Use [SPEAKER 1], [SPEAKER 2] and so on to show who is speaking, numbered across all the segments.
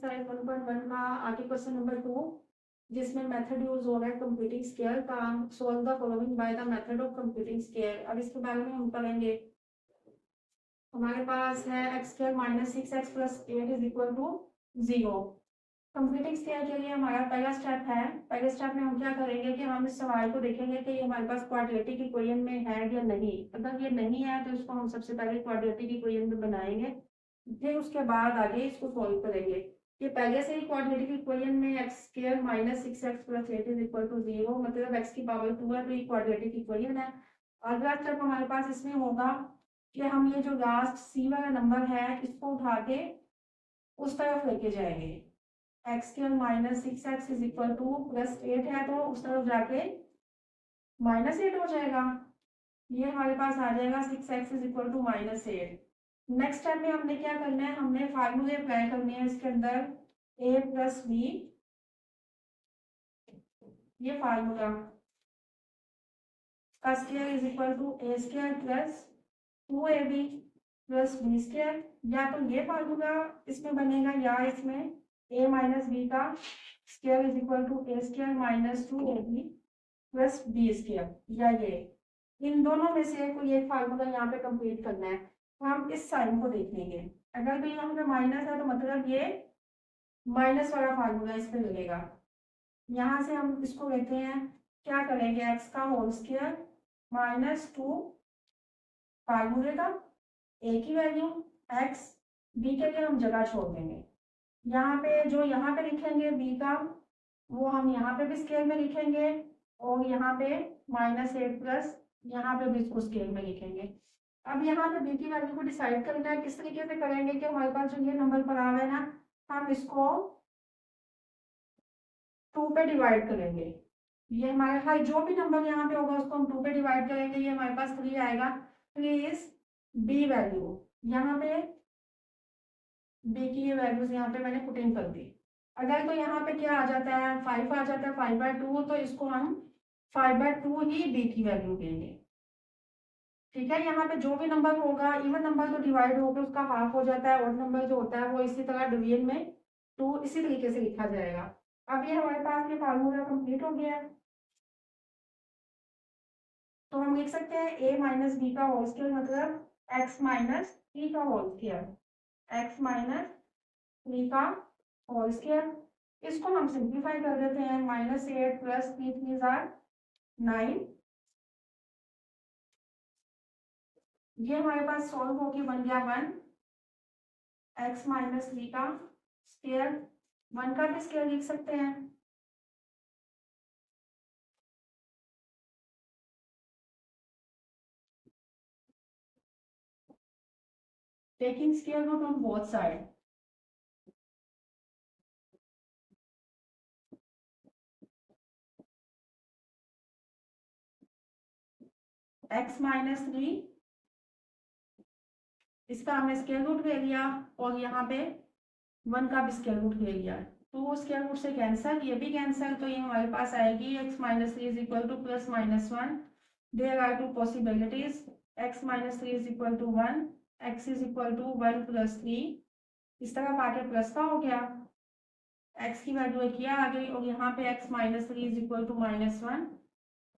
[SPEAKER 1] Exercise 1.1 का आगे question number 2, जिसमें मेथड यूज हो रहा है कंप्यूटिंग स्केयर का। Solve the following by the method of computing square. अब इसके बारे में हम करेंगे। हमारे पास है x square minus 6x plus 8 is equal to 0। Computing square के लिए हमारा पहला स्टेप है। पहले स्टेप में हम क्या करेंगे कि हम इस सवाल को देखेंगे कि ये हमारे पास क्वाड्रेटिक इक्वेशन में है या नहीं। अगर ये नहीं है तो इसको हम सबसे पहले क्वाड्रेटिक इक्वेशन में बनाएंगे, फिर उसके बाद आगे इसको सॉल्व करेंगे। ये पहले से ही क्वाड्रेटिक इक्वेशन में x square minus 6x plus 8 is equal to 0, मतलब x की पावर 2 है, तो ये क्वाड्रेटिक इक्वेशन है। अगला स्टेप हमारे पास इसमें होगा कि हम ये जो लास्ट सी वाला नंबर है इसको उठा के उस तरफ लेके जाएंगे। X square minus 6x is equal to plus 8 है, तो उस तरफ जाके माइनस 8 हो जाएगा। ये हमारे पास आ जाएगा 6x is equal to minus 8। Next step में हमने क्या करना है, हमने फार्मूले अप्लाई करने हैं इसके अंदर a प्लस बी। ये फार्मूला का square is equal to a square plus 2ab plus B square. या तो ये फार्मूला इसमें बनेगा या इसमें a माइनस बी का square is equal to a square minus 2ab plus B square, या ये इन दोनों में से कोई एक फार्मूला यहाँ पे कंप्लीट करना है। तो हम इस साइन को देखेंगे। अगर भी यहाँ पे माइनस है तो मतलब ये माइनस वाला फार्मूला इस पे लगेगा। यहाँ से हम इसको लेते हैं, क्या करेंगे, एक्स का होल स्क्वायर माइनस 2 फार्मूले का ए की वैल्यू एक्स, बी के लिए हम जगह छोड़ देंगे। यहाँ पे जो यहाँ पे लिखेंगे बी का, वो हम यहाँ पे भी स्केल में लिखेंगे, और यहाँ पे माइनस 8 प्लस यहाँ पे भी इसको स्केल में लिखेंगे। अब यहाँ पे बी की वैल्यू को डिसाइड करना है। किस तरीके से करेंगे कि हमारे पास जो ये नंबर पड़ा हुआ है ना, हम इसको 2 पे डिवाइड करेंगे। ये हमारे हर जो भी नंबर यहाँ पे होगा उसको हम 2 पे डिवाइड करेंगे। ये हमारे पास 3 आएगा। 3 इज बी वैल्यू। यहाँ पे बी की ये वैल्यूज यहाँ पे मैंने पुट इन कर दी। अगर तो यहाँ पे क्या आ जाता है, 5 आ जाता है 5/2, तो इसको हम 5/2 ही बी की वैल्यू देंगे। ठीक है, यहाँ पे जो भी नंबर होगा, इवन नंबर तो डिवाइड होकर उसका हाफ हो जाता है, ऑड नंबर जो होता है वो इसी तरह डिवीजन में 2 इसी तरीके से लिखा जाएगा। अब ये हमारे पास ये फार्मूला कंप्लीट हो गया है। तो हम लिख सकते हैं a माइनस बी का होल स्क्वायर मतलब x माइनस 3 का होल स्क्वायर। x माइनस 3 का होल स्क्वायर, इसको हम सिंप्लीफाई कर देते हैं। Minus 8 plus 3 3 are 9। ये हमारे पास सॉल्व होके बन गया 1। x माइनस 3 का स्क्वायर, 1 का भी स्क्वायर लिख सकते हैं। Taking square root on both side. x minus 3, इसका हमने स्क्वायर रूट ले लिया, और यहाँ पे 1 का भी स्क्वायर रूट ले लिया। तो वो स्क्वायर रूट से कैंसल, ये भी कैंसल, तो ये हमारे पास आएगी x minus 3 is equal to plus minus 1। There are 2 possibilities, x minus 3 is equal to 1, x is equal to 1 plus 3। इस तरफ आके प्लस का हो गया, x की वैल्यू एक आ गई, और यहाँ पे x minus 3 is equal to minus 1,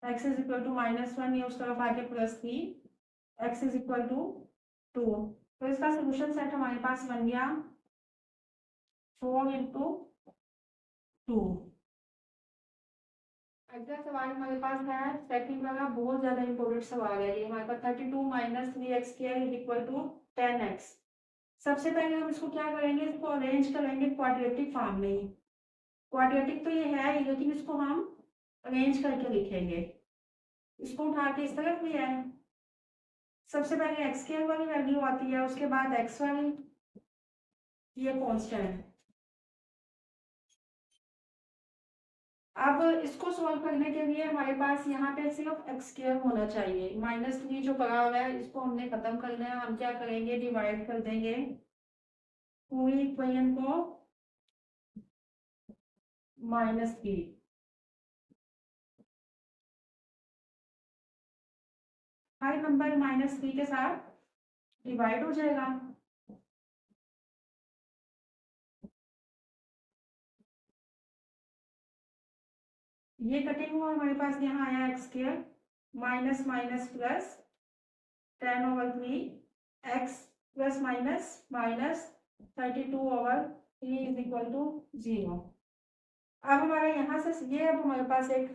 [SPEAKER 1] x is equal to minus 1, ये उस तरफ आके plus 3, x is equal to 2। तो इसका सोल्यूशन सेट हमारे पास बन गया 4 इंटू 2। अगला सवाल हमारे पास है सेकंड वाला, बहुत ज्यादा इंपॉर्टेंट सवाल है ये। हमारे पास 32 minus 3x square is equal to 10x। सबसे पहले हम इसको क्या करेंगे, इसको अरेंज करेंगे क्वाड्रेटिक फॉर्म में। क्वाड्रेटिक तो ये है ही, लेकिन इसको हम अरेंज करके लिखेंगे। इसको उठा के इस तरफ भी है। सबसे पहले एक्स स्क्वायर वाली वैल्यू आती है, उसके बाद एक्स वाली, ये कांस्टेंट। अब इसको सॉल्व करने के लिए हमारे पास यहाँ पे सिर्फ एक्स स्क्वायर होना चाहिए। माइनस 3 जो पड़ा हुआ है इसको हमने खत्म करना है। हम क्या करेंगे, डिवाइड कर देंगे पूरी इक्वेशन को -3। हर नंबर -3 के साथ डिवाइड हो जाएगा। ये कटिंग हुआ हमारे पास, यहाँ आया x square minus minus plus 10/3 x plus minus minus 32/3 is equal to 0। अब हमारा यहाँ से ये अब हमारे पास एक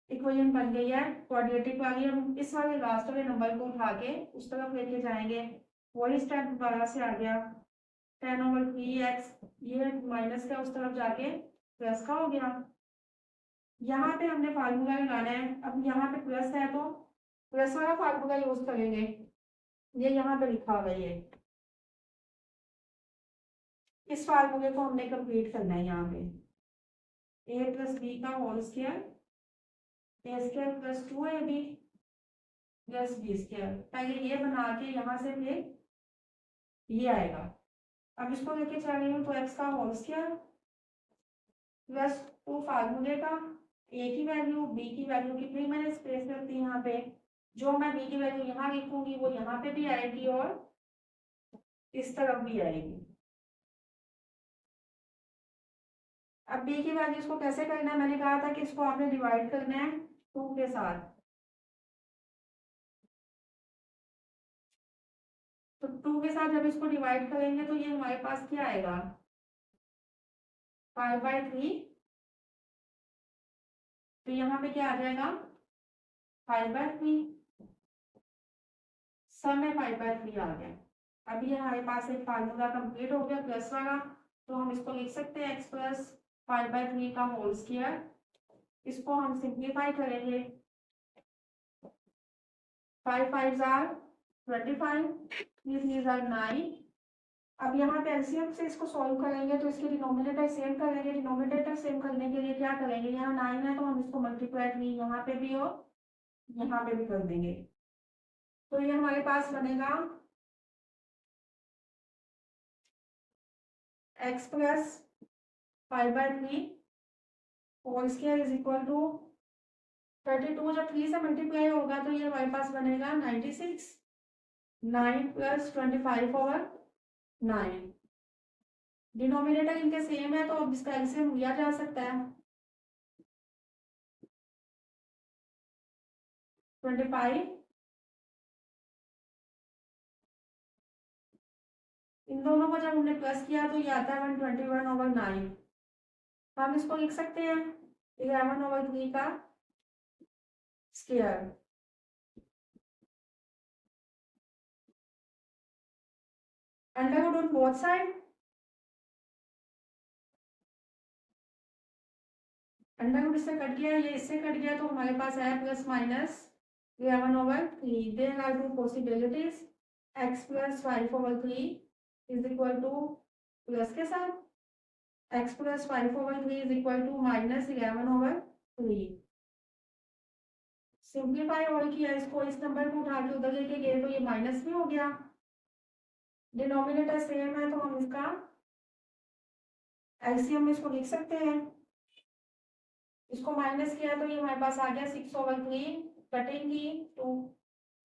[SPEAKER 1] इक्वेशन बन गई है क्वाड्रेटिक वाली। हम इस वाले लास्ट वाले नंबर को उठा के उस तरफ लेके जाएंगे, वही स्टेप दोबारा से आ गया 10/3 एक्स, ये माइनस का उस तरफ जाके प्लस का हो गया। यहाँ पे हमने फार्मूला लगाना है, अब यहाँ पे प्लस है तो प्लस वाला फार्मूला यूज करेंगे, ये यहाँ पे लिखा हुआ है, इस फार्मूले को हमने कंप्लीट करना है। यहाँ पे a प्लस बी का whole square, A square plus 2ab plus B square, पहले ये बना के यहाँ से फिर ये आएगा। अब इसको लेके चल रही हूँ तो एक्स का होल स्क्वायर प्लस 2 फार्मूले का, ए की वैल्यू बी की वैल्यू कितनी मैंने स्पेस रखती है यहाँ पे, जो मैं बी की वैल्यू यहाँ लिखूंगी वो यहाँ पे भी आएगी और इस तरफ भी आएगी। अब बी की वैल्यूज को कैसे करना है, मैंने कहा था कि इसको आपने डिवाइड करना है 2 के साथ, तो 2 के साथ जब इसको डिवाइड करेंगे तो ये हमारे पास क्या आएगा 5/3, तो यहाँ पे क्या आ जाएगा 5/3, सब में 5/3 आ गया। अभी हमारे पास एक फार्मूला कंप्लीट हो गया प्लस वाला, तो हम इसको लिख सकते हैं एक्स प्लस 5/3 का होल स्क्वायर। इसको हम सिंप्लीफाई करेंगे, 5 5 आर 25, 3 3 आर 9। अब यहाँ पे एलसीएम से इसको सॉल्व करेंगे तो इसके डिनोमिनेटर सेम करेंगे, डिनोमिनेटर सेम करने के लिए क्या करेंगे, यहाँ 9 है तो हम इसको मल्टीप्लाई 3 यहाँ पे भी और यहाँ पे भी कर देंगे, तो ये हमारे पास बनेगा x plus 5/3 whole square is equal to 32, जब 3 से मल्टीप्लाई होगा तो ये हमारे पास बनेगा 96, 9 प्लस 25/9। डिनोमिनेटर इनके सेम है तो अब इसका एलसीएम लिया जा सकता है, 25, इन दोनों को जब हमने प्लस किया तो ये आता है 121/9। हम इसको लिख सकते हैं 11/3 का square, under root on both side, under root इससे कट गया, ये इससे कट गया, तो हमारे पास आया plus minus 11/3। There are two possibilities, x plus 5/3 is equal to plus के साथ x plus 5/3 is equal to minus 11/3। Simplify और किया इसको, इस नंबर को उठा के उधर लेके गए तो ये माइनस में हो गया, डिनोमिनेटर सेम है तो हम इसका एलसीएम में इसको लिख सकते हैं। इसको माइनस किया तो ये हमारे पास आ गया 6/3, कटेंगी 2,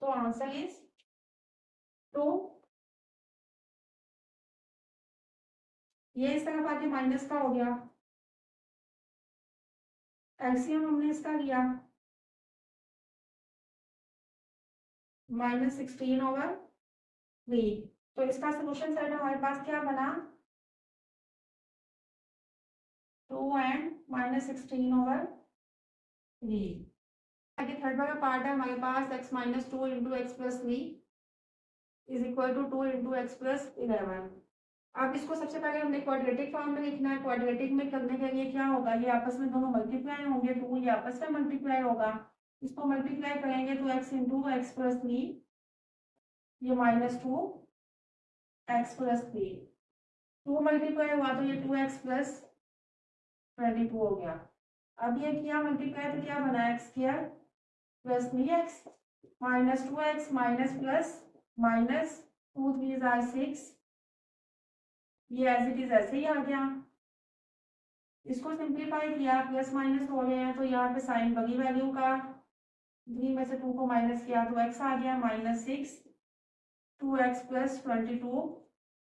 [SPEAKER 1] तो आंसर इज 2। ये इस तरफ आके माइनस का हो गया, एलसीएम हमने इसका लिया -16/3, तो इसका सोल्यूशन सेट हमारे पास क्या बना 2 and -16/3। आगे थर्ड वाला पार्ट है हमारे पास x - 2 × x + 3 is equal to 2 × x + 11। अब इसको सबसे पहले हमने क्वाड्रेटिक फॉर्म में लिखना है। क्वाड्रेटिक में करने के लिए क्या होगा, ये आपस में दोनों मल्टीप्लाई होंगे, 2 ये आपस में मल्टीप्लाई होगा, इसको मल्टीप्लाई करेंगे तो x × x + 3, ये -2 x + 3, 2 मल्टीप्लाई हुआ तो ये 2x + 22 हो गया। अब ये किया मल्टीप्लाई तो क्या बना x² + 3x -2x plus -2 3 are 6, ये एज इट इज ऐसे ही आ गया। इसको सिंप्लीफाई किया, प्लस माइनस हो गए हैं तो यहाँ पे साइन बगी वैल्यू का 3 में से 2 को माइनस किया तो x आ गया -6, 2x + 22।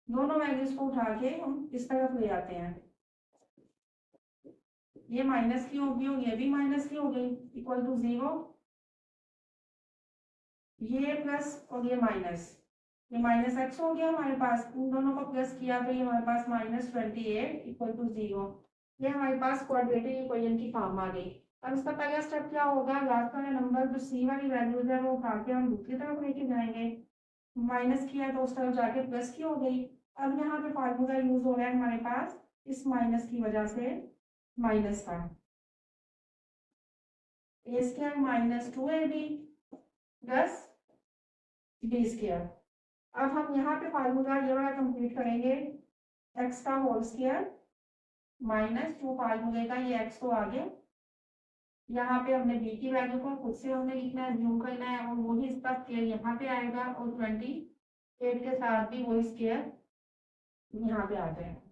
[SPEAKER 1] दोनों वैल्यूज को उठा के हम इस तरफ ले आते हैं, ये माइनस की होगी और ये भी माइनस की हो गई, इक्वल टू 0। ये प्लस और ये माइनस, ये माइनस एक्स हो गया हमारे पास, इन दोनों को प्लस किया तो ये हमारे पास -28 इक्वल टू 0। ये हमारे पास क्वाड्रेटिक इक्वेशन की फॉर्म आ गई। अब इसका पहला स्टेप क्या होगा, लास्ट वाला नंबर जो सी वाली वैल्यूज है वो उठा के हम दूसरी तरफ लेके जाएंगे। माइनस किया तो उस तरफ जाके प्लस की हो गई। अब यहाँ पे फार्मूला यूज हो रहा है हमारे पास इस माइनस की वजह से, माइनस का A square -2ab plus B square. अब हम यहाँ पे फार्मूला ये वाला कंप्लीट करेंगे, एक्स का होल स्क्वायर -2 फार्मूले का, ये एक्स तो आ गया। यहाँ पे हमने बी की वैल्यू को खुद से हमने लिखना है, जूम करना है, और वही इसका स्क्वायर यहाँ पे आएगा, और 28 के साथ भी वही स्क्वायर यहाँ पे आते हैं।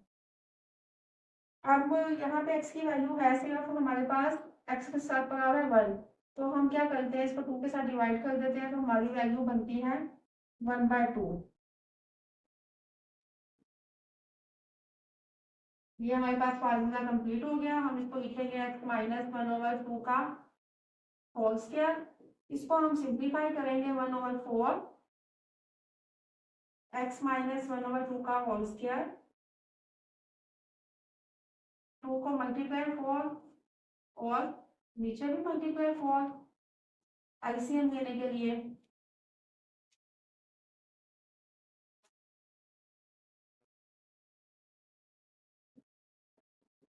[SPEAKER 1] अब यहाँ पे x की वैल्यू है सिर्फ हमारे पास, x के साथ पड़ा हुआ है 1, तो हम क्या करते हैं, इसको 2 के साथ डिवाइड कर देते हैं, तो हमारी वैल्यू बनती है 1/2। ये हमारे पास फार्मूला कंप्लीट हो गया। हम इसको लिखेंगे x -1/2 का होल स्क्वायर। इसको हम सिंप्लीफाई करेंगे 1/4 x -1/2 का होल स्क्वायर, 2 को मल्टीप्लाई 4 और नीचे भी मल्टीप्लाई 4 एलसीएम लेने के लिए।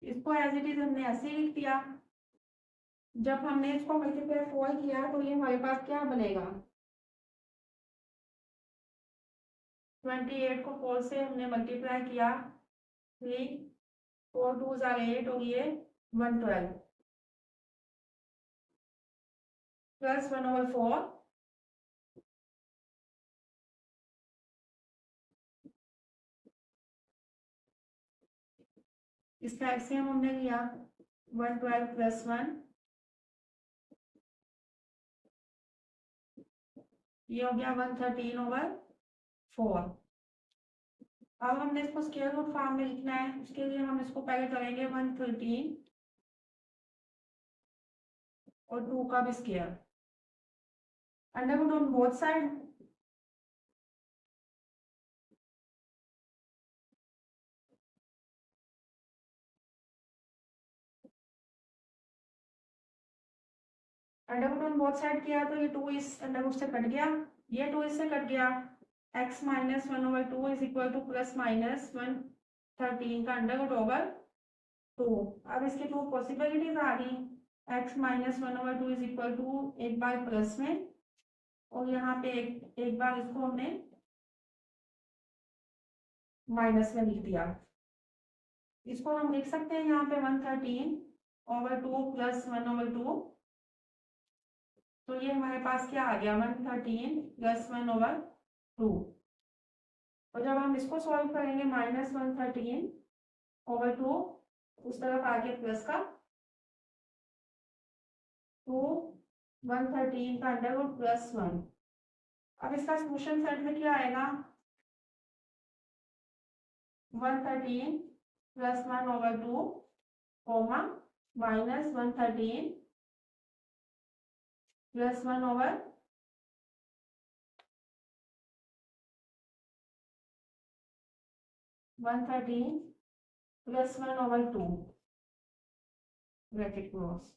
[SPEAKER 1] इसको एज इट इज हमने ऐसे ही लिख दिया। जब हमने इसको मल्टीप्लाई 4 किया तो ये हमारे पास क्या बनेगा, 28 को 4 से हमने मल्टीप्लाई किया, 3 4 2 8 और ये 112 प्लस 1/4 इसका एलसीएम हमने लिया 112 + 1, ये हो गया 113/4। अब हमने इसको स्क्वायर रूट फॉर्म में लिखना है, उसके लिए हम इसको पहले करेंगे 113 और 2 का भी square, under root on both side. Under root on both side किया तो ये 2 इस अंडर रूट से कट गया, ये 2 इससे कट गया, x -1/2 इज इक्वल टू +-113 का अंडर रूट ओवर 2। अब इसकी 2 पॉसिबिलिटीज आ गई, x -1/2 इज इक्वल टू एक बार प्लस में, और यहाँ पे एक बार इसको हमने माइनस में लिख दिया। इसको हम लिख सकते हैं यहाँ पे 113/2 + 1/2, तो ये हमारे पास क्या आ गया 113 + 1/2। और जब हम इसको सॉल्व करेंगे -113/2, उस तरफ आगे प्लस का, तो 113 का अंडर रूट +1। अब इसका सोल्यूशन सेट में क्या आएगा, 113 + 1/2 कॉमा -113 + 1/, 113 + 1/2 ब्रैकेट क्लोज।